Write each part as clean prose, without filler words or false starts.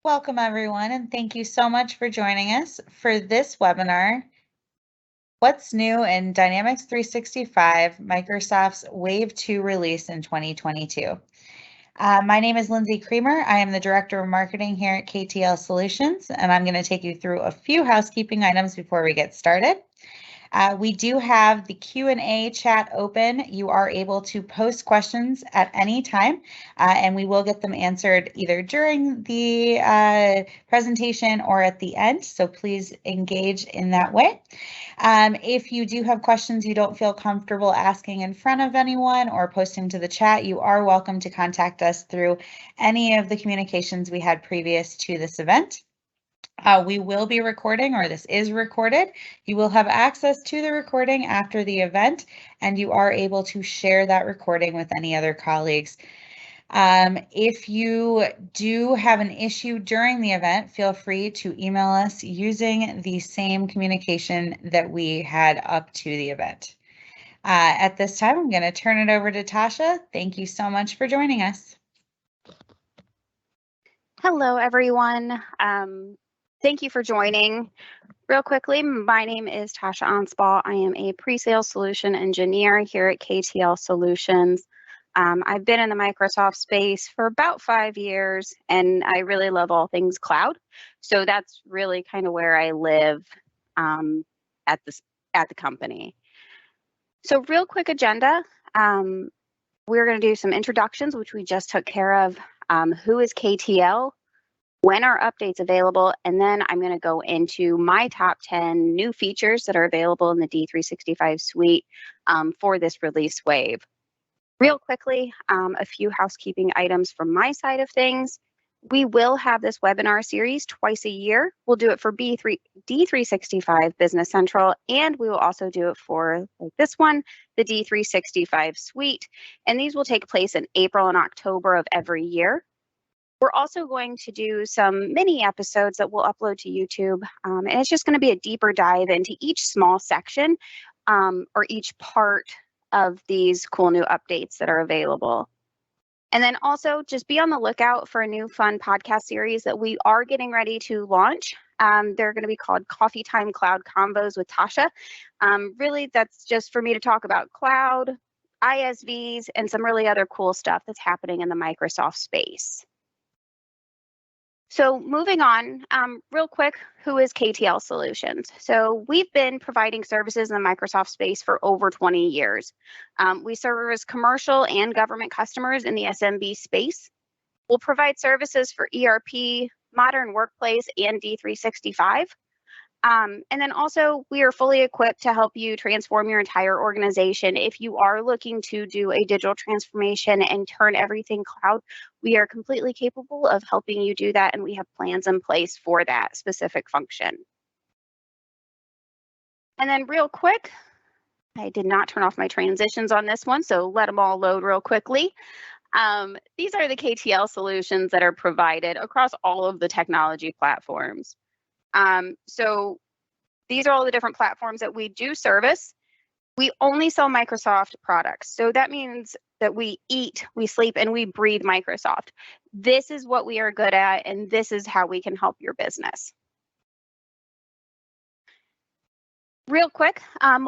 Welcome everyone, and thank you so much for joining us for this webinar, What's New in Dynamics 365, Microsoft's Wave 2 release in 2022. My name is Lindsay Creamer. I am the Director of Marketing here at KTL Solutions, and I'm going to take you through a few housekeeping items before we get started. We do have the Q&A chat open. You are able to post questions at any time, and we will get them answered either during the presentation or at the end, so please engage in that way. If you do have questions you don't feel comfortable asking in front of anyone or posting to the chat, you are welcome to contact us through any of the communications we had previous to this event. We will be recording, or this is recorded. You will have access to the recording after the event, and you are able to share that recording with any other colleagues. If you do have an issue during the event, feel free to email us using the same communication that we had up to the event. At this time, I'm going to turn it over to Tasha. Thank you so much for joining us. Hello, everyone. Thank you for joining. Real quickly, my name is Tasha Anspach. I am a pre-sales solution engineer here at KTL Solutions. I've been in the Microsoft space for about 5 years, and I really love all things cloud. So that's really kind of where I live at the company. So real quick agenda. We're going to do some introductions, which we just took care of. Who is KTL? When are updates available? And then I'm going to go into my top 10 new features that are available in the D365 suite for this release wave. Real quickly, a few housekeeping items from my side of things. We will have this webinar series twice a year. We'll do it for D365 Business Central, and we will also do it for this one, the D365 suite. And these will take place in April and October of every year. We're also going to do some mini episodes that we'll upload to YouTube, and it's just going to be a deeper dive into each small section or each part of these cool new updates that are available. And then also just be on the lookout for a new fun podcast series that we are getting ready to launch. They're going to be called Coffee Time Cloud Convos with Tasha. Really, that's just for me to talk about cloud, ISVs, and some really other cool stuff that's happening in the Microsoft space. So moving on, real quick, who is KTL Solutions? So we've been providing services in the Microsoft space for over 20 years. We service commercial and government customers in the SMB space. We'll provide services for ERP, Modern Workplace, and D365. And then also, we are fully equipped to help you transform your entire organization. If you are looking to do a digital transformation and turn everything cloud, we are completely capable of helping you do that, and we have plans in place for that specific function. And then real quick, I did not turn off my transitions on this one, so let them all load real quickly. These are the KTL solutions that are provided across all of the technology platforms. So these are all the different platforms that we do service. We only sell Microsoft products. So that means that we eat, we sleep, and we breathe Microsoft. This is what we are good at, and this is how we can help your business. Real quick,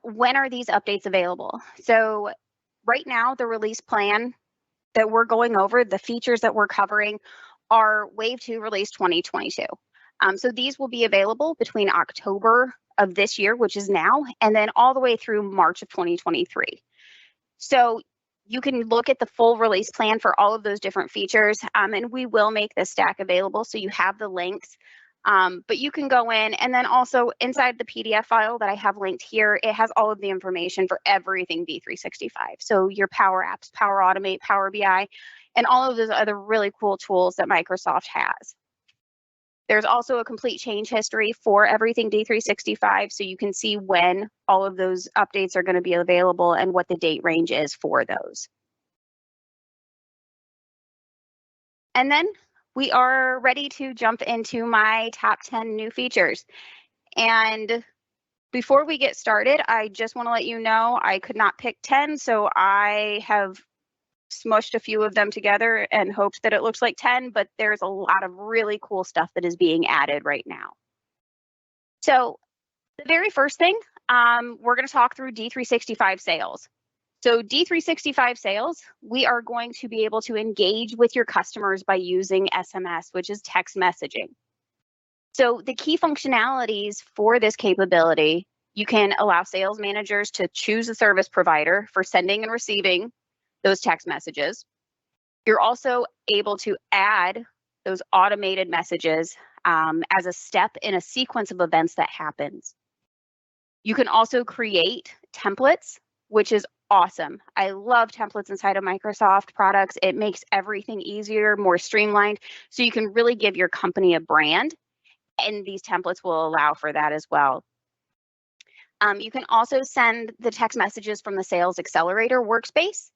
when are these updates available? So right now, the release plan that we're going over, the features that we're covering are Wave 2 Release 2022. So these will be available between October of this year, which is now, and then all the way through March of 2023. So you can look at the full release plan for all of those different features, and we will make this stack available so you have the links. But you can go in, and then also inside the PDF file that I have linked here, it has all of the information for everything D365. So your Power Apps, Power Automate, Power BI, and all of those other really cool tools that Microsoft has. There's also a complete change history for everything D365, so you can see when all of those updates are going to be available and what the date range is for those. And then we are ready to jump into my top 10 new features. And before we get started, I just want to let you know I could not pick 10, so I have smushed a few of them together and hoped that it looks like 10, but there's a lot of really cool stuff that is being added right now. So the very first thing, we're going to talk through D365 Sales. So D365 Sales, we are going to be able to engage with your customers by using SMS, which is text messaging. So the key functionalities for this capability, you can allow sales managers to choose a service provider for sending and receiving those text messages. You're also able to add those automated messages as a step in a sequence of events that happens. You can also create templates, which is awesome. I love templates inside of Microsoft products. It makes everything easier, more streamlined, so you can really give your company a brand, and these templates will allow for that as well. You can also send the text messages from the Sales Accelerator workspace,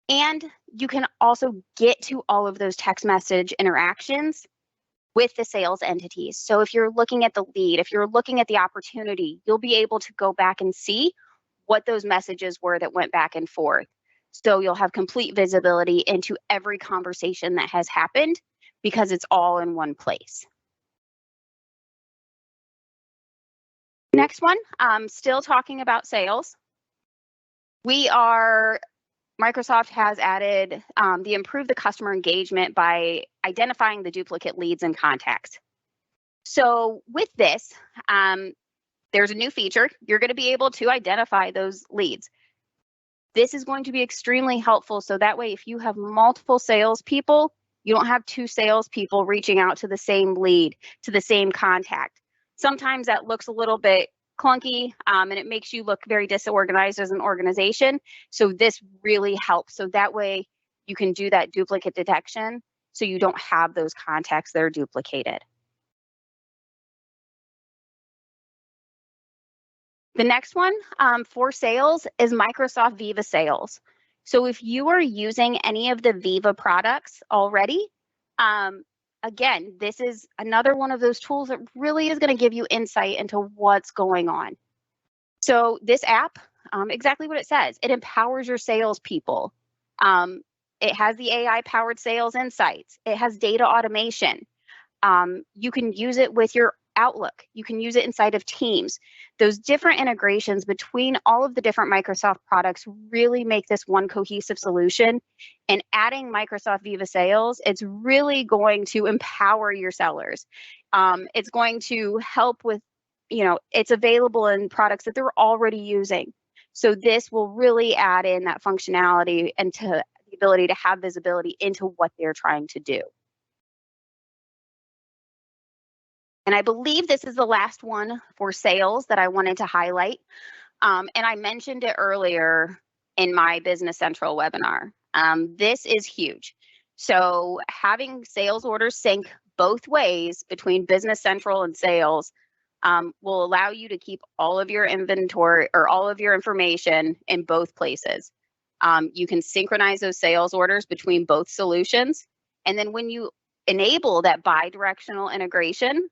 and you can also get to all of those text message interactions with the sales entities. So if you're looking at the lead, if you're looking at the opportunity, you'll be able to go back and see what those messages were that went back and forth. So you'll have complete visibility into every conversation that has happened because it's all in one place. Next one, still talking about sales. Microsoft has added the improve the customer engagement by identifying the duplicate leads and contacts. So with this, there's a new feature. You're going to be able to identify those leads. This is going to be extremely helpful. So that way, if you have multiple salespeople, you don't have two salespeople reaching out to the same lead, to the same contact. Sometimes that looks a little bit clunky and it makes you look very disorganized as an organization. So this really helps. So that way you can do that duplicate detection so you don't have those contacts that are duplicated. The next one for sales is Microsoft Viva Sales. So if you are using any of the Viva products already, again, this is another one of those tools that really is going to give you insight into what's going on. So this app, exactly what it says, it empowers your salespeople. It has the AI-powered sales insights. It has data automation. You can use it with your Outlook. You can use it inside of Teams. Those different integrations between all of the different Microsoft products really make this one cohesive solution. And adding Microsoft Viva Sales, it's really going to empower your sellers. It's going to help with, it's available in products that they're already using. So this will really add in that functionality and to the ability to have visibility into what they're trying to do. And I believe this is the last one for sales that I wanted to highlight. And I mentioned it earlier in my Business Central webinar. This is huge. So having sales orders sync both ways between Business Central and sales will allow you to keep all of your inventory or all of your information in both places. You can synchronize those sales orders between both solutions. And then when you enable that bi-directional integration,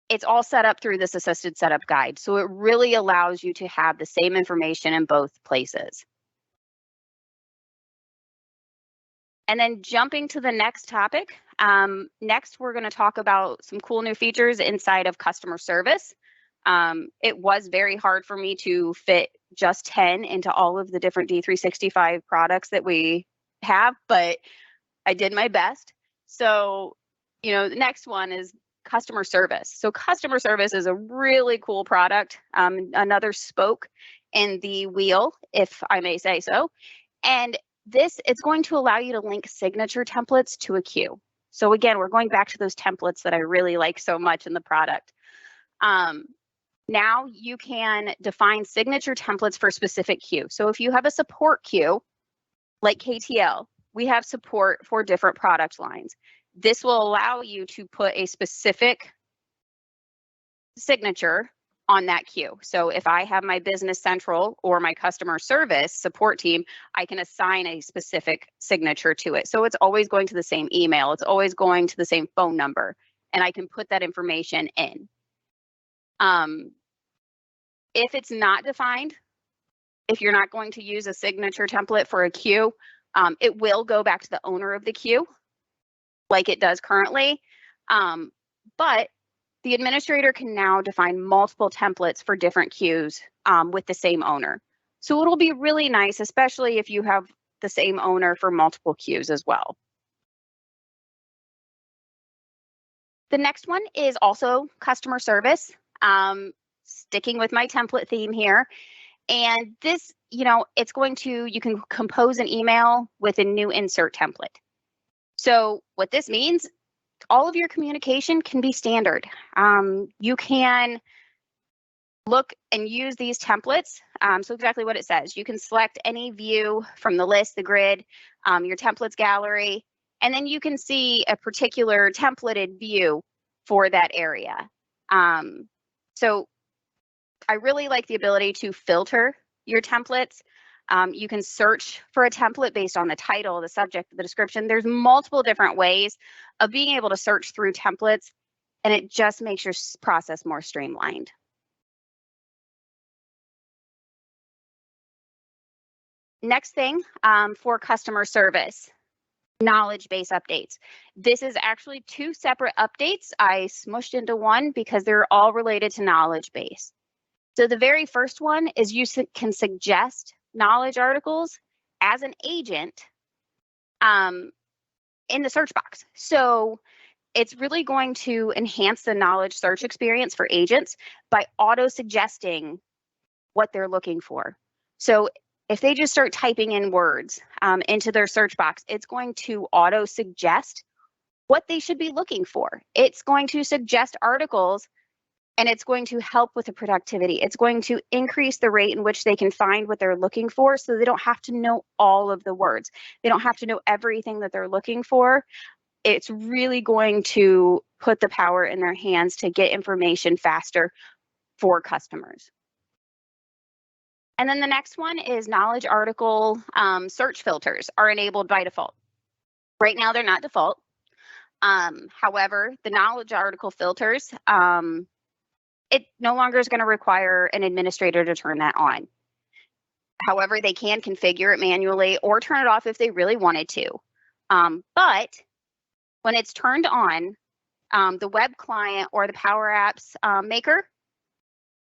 it's all set up through this assisted setup guide. So it really allows you to have the same information in both places. And then jumping to the next topic, next we're going to talk about some cool new features inside of customer service. It was very hard for me to fit just 10 into all of the different D365 products that we have, but I did my best. So, the next one is customer service. So customer service is a really cool product, another spoke in the wheel, if I may say so. And it's going to allow you to link signature templates to a queue. So again, we're going back to those templates that I really like so much in the product. Now you can define signature templates for specific queue. So if you have a support queue, like KTL, we have support for different product lines. This will allow you to put a specific signature on that queue. So if I have my Business Central or my customer service support team, I can assign a specific signature to it. So it's always going to the same email. It's always going to the same phone number, and I can put that information in. If it's not defined, if you're not going to use a signature template for a queue, it will go back to the owner of the queue like it does currently. But the administrator can now define multiple templates for different queues with the same owner. So it'll be really nice, especially if you have the same owner for multiple queues as well. The next one is also customer service, sticking with my template theme here. And this, it's going to, you can compose an email with a new insert template. So what this means, all of your communication can be standard. You can look and use these templates. So exactly what it says, you can select any view from the list, the grid, your templates gallery, and then you can see a particular templated view for that area. So I really like the ability to filter your templates. You can search for a template based on the title, the subject, the description. There's multiple different ways of being able to search through templates, and it just makes your process more streamlined. Next thing for customer service, knowledge base updates. This is actually two separate updates I smushed into one because they're all related to knowledge base. So the very first one is you can suggest knowledge articles as an agent in the search box. So it's really going to enhance the knowledge search experience for agents by auto-suggesting what they're looking for. So if they just start typing in words into their search box, it's going to auto-suggest what they should be looking for. It's going to suggest articles, and it's going to help with the productivity. It's going to increase the rate in which they can find what they're looking for, so they don't have to know all of the words. They don't have to know everything that they're looking for. It's really going to put the power in their hands to get information faster for customers. And then the next one is knowledge article search filters are enabled by default. Right now, they're not default. However, the knowledge article filters, it no longer is going to require an administrator to turn that on. However, they can configure it manually or turn it off if they really wanted to. But when it's turned on, the web client or the Power Apps maker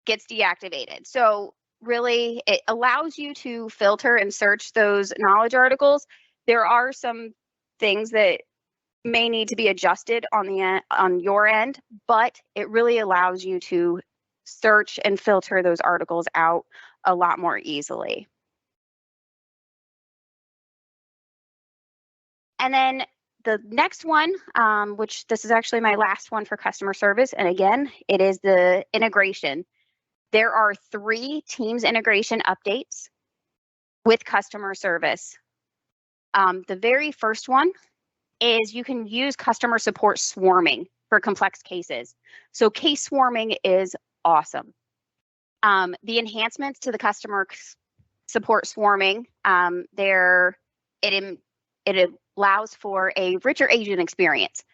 gets deactivated. So really, it allows you to filter and search those knowledge articles. There are some things that may need to be adjusted on your end, but it really allows you to search and filter those articles out a lot more easily. And then the next one, which this is actually my last one for customer service, and again, it is the integration. There are 3 Teams integration updates with customer service. The very first one is you can use customer support swarming for complex cases. So case swarming is awesome. The enhancements to the customer support swarming, it allows for a richer agent experience.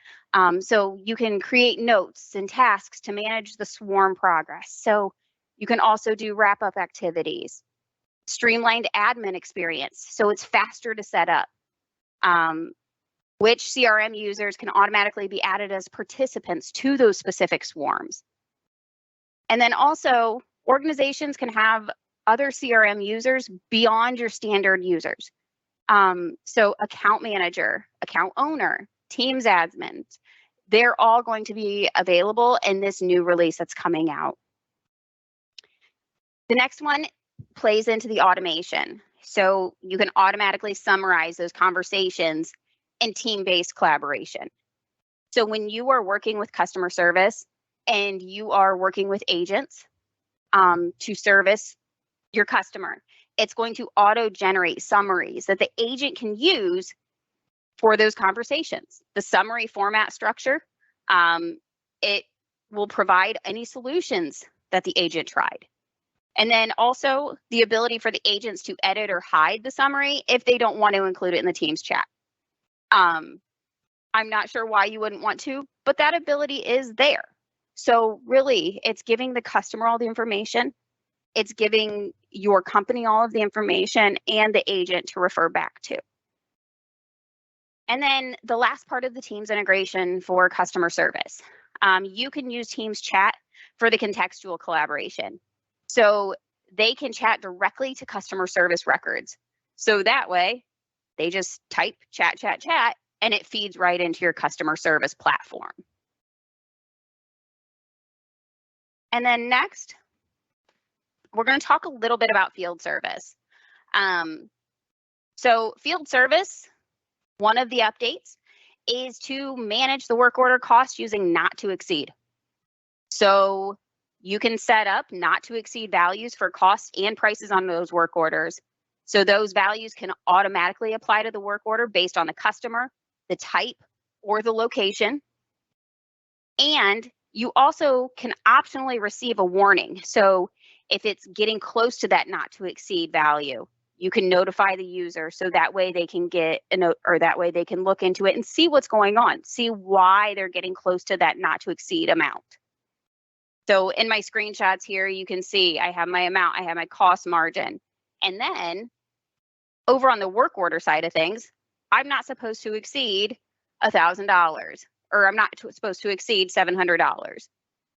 So you can create notes and tasks to manage the swarm progress. So you can also do wrap-up activities, streamlined admin experience, so it's faster to set up. Which CRM users can automatically be added as participants to those specific swarms. And then also, organizations can have other CRM users beyond your standard users. So account manager, account owner, Teams admins, they're all going to be available in this new release that's coming out. The next one plays into the automation. So you can automatically summarize those conversations in team-based collaboration. So when you are working with customer service and you are working with agents to service your customer, it's going to auto-generate summaries that the agent can use for those conversations. The summary format structure, it will provide any solutions that the agent tried. And then also the ability for the agents to edit or hide the summary if they don't want to include it in the Teams chat. I'm not sure why you wouldn't want to, but that ability is there. So really, it's giving the customer all the information. It's giving your company all of the information and the agent to refer back to. And then the last part of the Teams integration for customer service. You can use Teams chat for the contextual collaboration. So they can chat directly to customer service records. So that way they just type chat, chat, chat, and it feeds right into your customer service platform. And then next, we're going to talk a little bit about field service. So field service, one of the updates is to manage the work order cost using not to exceed. So you can set up not to exceed values for costs and prices on those work orders. So those values can automatically apply to the work order based on the customer, the type, or the location. And you also can optionally receive a warning. So if it's getting close to that not to exceed value, you can notify the user so that way they can get a note, or that way they can look into it and see what's going on, see why they're getting close to that not to exceed amount. So in my screenshots here, you can see I have my amount, I have my cost margin. And then over on the work order side of things, I'm not supposed to exceed $1,000, or I'm not supposed to exceed $700.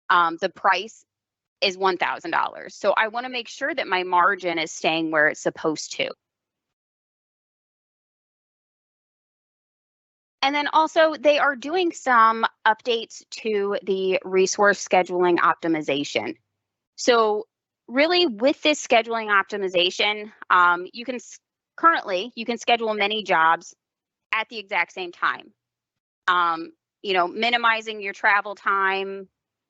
The price is $1,000. So I want to make sure that my margin is staying where it's supposed to. And then also they are doing some updates to the resource scheduling optimization. So really with this scheduling optimization, you can schedule many jobs at the exact same time. Minimizing your travel time,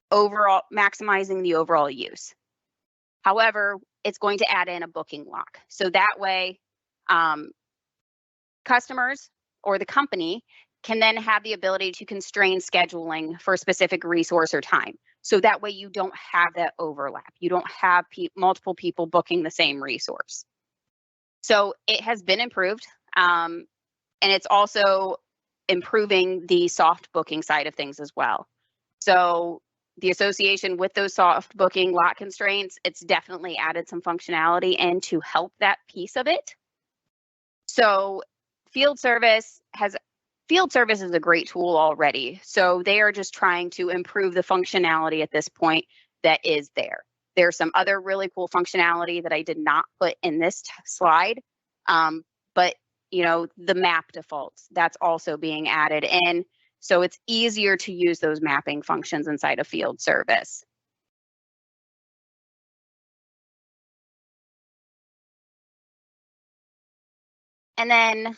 overall maximizing the overall use. However, it's going to add in a booking lock. So that way customers or the company can then have the ability to constrain scheduling for a specific resource or time. So that way you don't have that overlap. You don't have multiple people booking the same resource. So it has been improved, and it's also improving the soft booking side of things as well. So the association with those soft booking lot constraints, it's definitely added some functionality in to help that piece of it. So field service is a great tool already. So they are just trying to improve the functionality at this point that is there. There's some other really cool functionality that I did not put in this slide, but the map defaults, that's also being added in. So it's easier to use those mapping functions inside of field service. And then,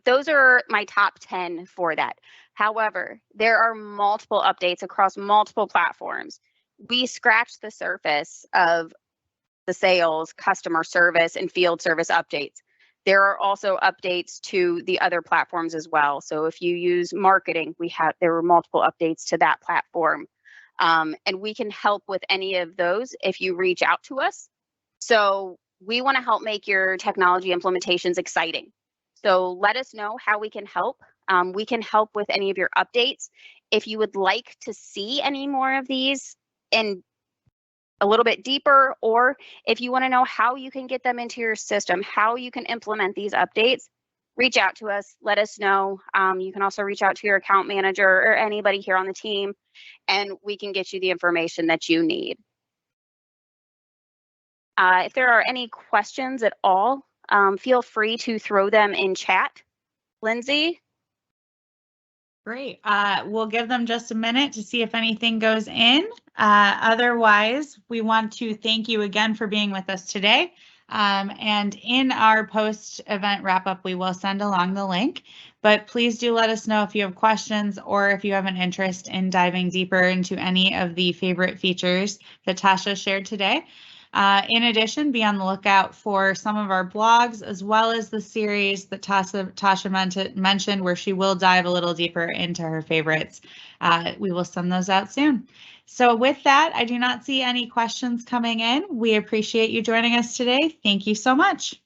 those are my top 10 for that. However, there are multiple updates across multiple platforms. We scratched the surface of the sales, customer service, and field service updates. There are also updates to the other platforms as well. So if you use marketing, there were multiple updates to that platform. And we can help with any of those if you reach out to us. So we want to help make your technology implementations exciting. So let us know how we can help. We can help with any of your updates. If you would like to see any more of these in a little bit deeper, or if you want to know how you can get them into your system, how you can implement these updates, reach out to us, let us know. You can also reach out to your account manager or anybody here on the team, and we can get you the information that you need. If there are any questions at all, feel free to throw them in chat. Lindsay? Great. We'll give them just a minute to see if anything goes in. Otherwise, we want to thank you again for being with us today. And in our post-event wrap-up, we will send along the link. But please do let us know if you have questions or if you have an interest in diving deeper into any of the favorite features that Tasha shared today. In addition, be on the lookout for some of our blogs, as well as the series that Tasha mentioned, where she will dive a little deeper into her favorites. We will send those out soon. So with that, I do not see any questions coming in. We appreciate you joining us today. Thank you so much.